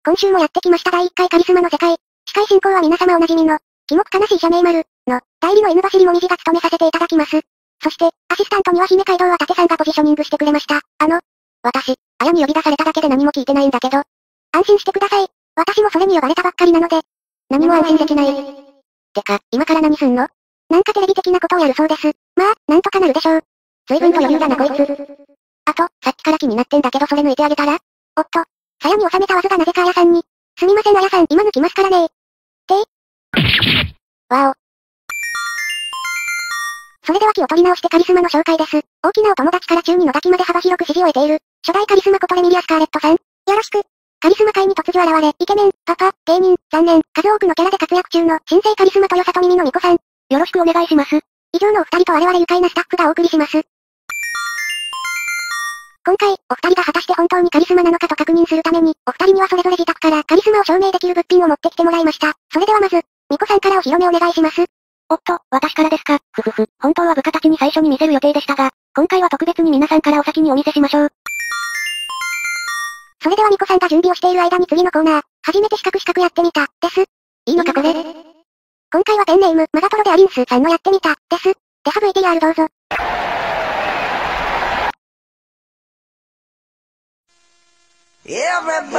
今週もやってきました第1回カリスマの世界。司会進行は皆様おなじみの、キモく悲しい社名丸の、代理の N 走りもみじが務めさせていただきます。そして、アシスタントには姫街道は舘さんがポジショニングしてくれました。私、あやに呼び出されただけで何も聞いてないんだけど。安心してください。私もそれに呼ばれたばっかりなので、何も安心できない。てか、今から何すんの？なんかテレビ的なことをやるそうです。まあ、なんとかなるでしょう。随分と余裕だなこいつ。あと、さっきから気になってんだけどそれ抜いてあげたら？おっと、鞘に収めたわずがなぜかあやさんに。すみませんあやさん、今抜きますからねわお。それでは気を取り直してカリスマの紹介です。大きなお友達から中二のガキまで幅広く支持を得ている、初代カリスマことレミリア・スカーレットさん。よろしく。カリスマ界に突如現れ、イケメン、パパ、芸人、残念、数多くのキャラで活躍中の新生カリスマ豊里耳のみこさん。よろしくお願いします。以上のお二人と我々愉快なスタッフがお送りします。今回、お二人が果たして本当にカリスマなのかと確認するために、お二人にはそれぞれ自宅からカリスマを証明できる物品を持ってきてもらいました。それではまず、みこさんからお披露目お願いします。おっと、私からですか。本当は部下たちに最初に見せる予定でしたが、今回は特別に皆さんからお先にお見せしましょう。それではみこさんが準備をしている間に次のコーナー、初めて四角やってみた、です。いいのかこれ？今回はペンネーム、マガトロでアリンスさんのやってみた、です。では VTR どうぞ。Everybody,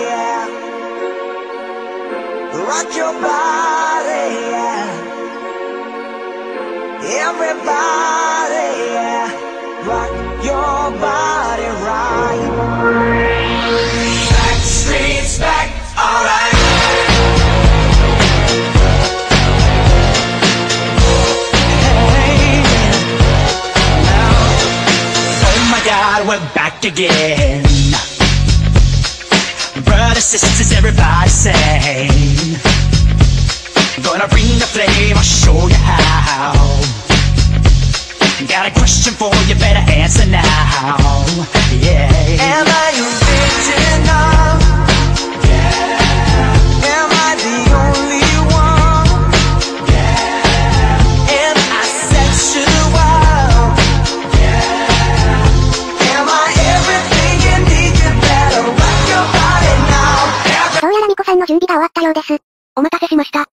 yeah. Rock your body, yeah. Everybody, yeah. Rock your body right. Back streets back, alright. Hey, now, oh my God, we're back again. Brothers, sisters, everybody sing. Gonna bring the flame, I'll show you how. Got a question for you, better answer now. Yeah. Am I original? Yeah. Am I the only one? Yeah. Am I sexual? Yeah. Am I everything you need? You better rock your body now. どうやらみこさんの準備が終わったようです。お待たせしました。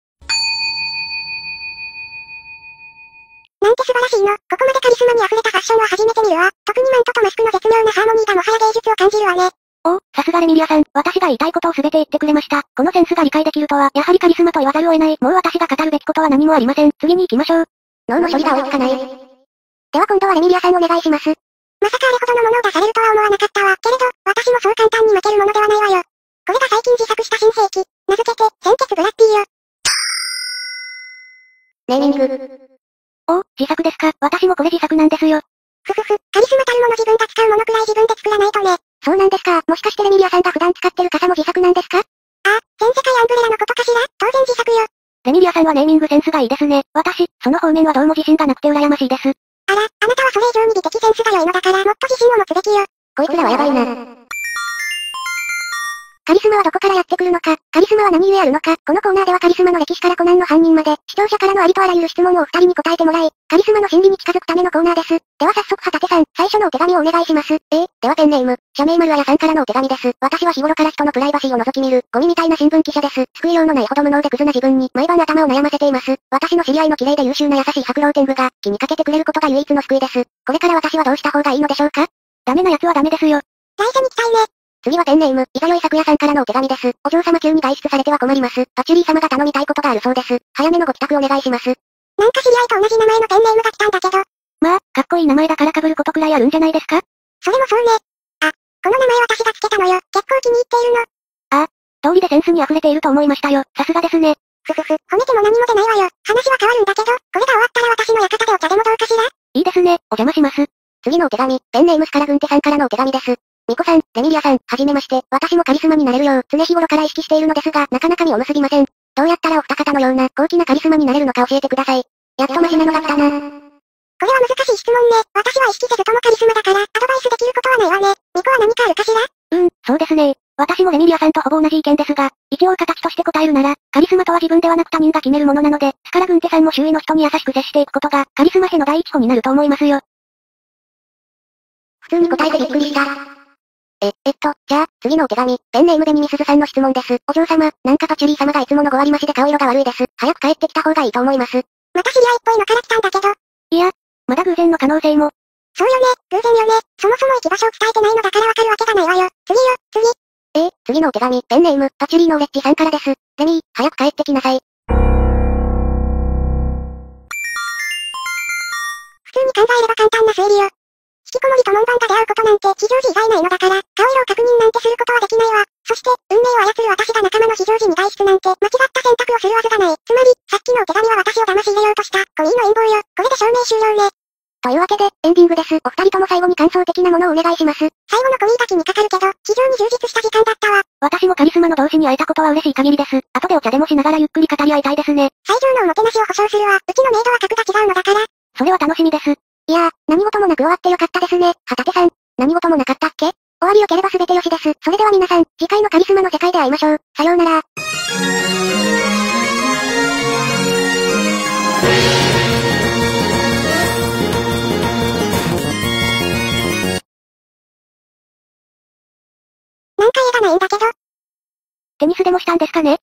なんて素晴らしいの。ここまでカリスマに溢れたファッションは初めて見るわ。特にマントとマスクの絶妙なハーモニーがもはや芸術を感じるわね。お、さすがレミリアさん、私が言いたいことを全て言ってくれました。このセンスが理解できるとは、やはりカリスマと言わざるを得ない。もう私が語るべきことは何もありません。次に行きましょう。脳の処理が追いつかない。では今度はレミリアさんお願いします。まさかあれほどのものを出されるとは思わなかったわ。けれど、私もそう簡単に負けるものではないわよ。これが最近自作した新兵器。名付けて、鮮血ブラッディよ。ネーミング。お、自作ですか。私もこれ自作なんですよ。カリスマたるもの自分が使うものくらい自分で作らないとね。そうなんですか。もしかしてレミリアさんが普段使ってる傘も自作なんですか？あ、全世界アンブレラのことかしら？当然自作よ。レミリアさんはネーミングセンスがいいですね。私、その方面はどうも自信がなくて羨ましいです。あら、あなたはそれ以上に美的センスが良いのだからもっと自信を持つべきよ。こいつらはやばいな。カリスマはどこからやってくるのか、カリスマは何故あるのか、このコーナーではカリスマの歴史からコナンの犯人まで、視聴者からのありとあらゆる質問をお二人に答えてもらい、カリスマの心理に近づくためのコーナーです。では早速畑さん、最初のお手紙をお願いします。ではペンネーム、社名丸あやさんからのお手紙です。私は日頃から人のプライバシーを覗き見る、ゴミみたいな新聞記者です。救いようのないほど無能でクズな自分に、毎晩頭を悩ませています。私の知り合いの綺麗で優秀な優しい白老天狗が、気にかけてくれることが唯一の救いです。これから私はどうした方がいいのでしょうか？ダメな奴はダメですよ。来世に期待ね。次はペンネーム、いざよい咲夜さんからのお手紙です。お嬢様急に外出されては困ります。パチュリー様が頼みたいことがあるそうです。早めのご帰宅お願いします。なんか知り合いと同じ名前のペンネームが来たんだけど。まあ、かっこいい名前だから被ることくらいあるんじゃないですか？それもそうね。あ、この名前私がつけたのよ。結構気に入っているの。あ、通りでセンスに溢れていると思いましたよ。さすがですね。褒めても何も出ないわよ。話は変わるんだけど、これが終わったら私の館でお茶でもどうかしら？いいですね、お邪魔します。次のお手紙、ペンネームスカラグンテさんからのお手紙です。ミコさん、レミリアさん、はじめまして。私もカリスマになれるよう、常日頃から意識しているのですが、なかなか実を結びません。どうやったらお二方のような、高貴なカリスマになれるのか教えてください。やっとマシなのが来たな。これは難しい質問ね。私は意識せずともカリスマだから、アドバイスできることはないわね。ミコは何かあるかしら？そうですね。私もレミリアさんとほぼ同じ意見ですが、一応形として答えるなら、カリスマとは自分ではなく他人が決めるものなので、スカラグンテさんも周囲の人に優しく接していくことが、カリスマへの第一歩になると思いますよ。普通に答えてびっくりした。じゃあ、次のお手紙、ペンネームでミミスズさんの質問です。お嬢様、なんかパチュリー様がいつもの5割増しで顔色が悪いです。早く帰ってきた方がいいと思います。また知り合いっぽいのから来たんだけど。いや、まだ偶然の可能性も。そうよね、偶然よね。そもそも行き場所を伝えてないのだからわかるわけがないわよ。次よ、次。次のお手紙、ペンネーム、パチュリーのオレッジさんからです。レミー、早く帰ってきなさい。普通に考えれば簡単な推理よ。引きこもりと門番が出会うことなんて非常時以外ないのだから、顔色を確認なんてすることはできないわ。そして、運命を操る私が仲間の非常時に外出なんて間違った選択をするはずがない。つまり、さっきのお手紙は私を騙し入れようとした、コミーの陰謀よ。これで証明終了ね。というわけで、エンディングです。お二人とも最後に感想的なものをお願いします。最後のコミーだけにかかるけど、非常に充実した時間だったわ。私もカリスマの同士に会えたことは嬉しい限りです。後でお茶でもしながらゆっくり語り合いたいですね。最上のおもてなしを保証するわ。うちのメイドは格が違うのだから。それは楽しみです。いやー、何事もなく終わってよかったですね。旗手さん、何事もなかったっけ？終わり良ければ全てよしです。それでは皆さん、次回のカリスマの世界で会いましょう。さようなら。なんか映画ないんだけど。テニスでもしたんですかね？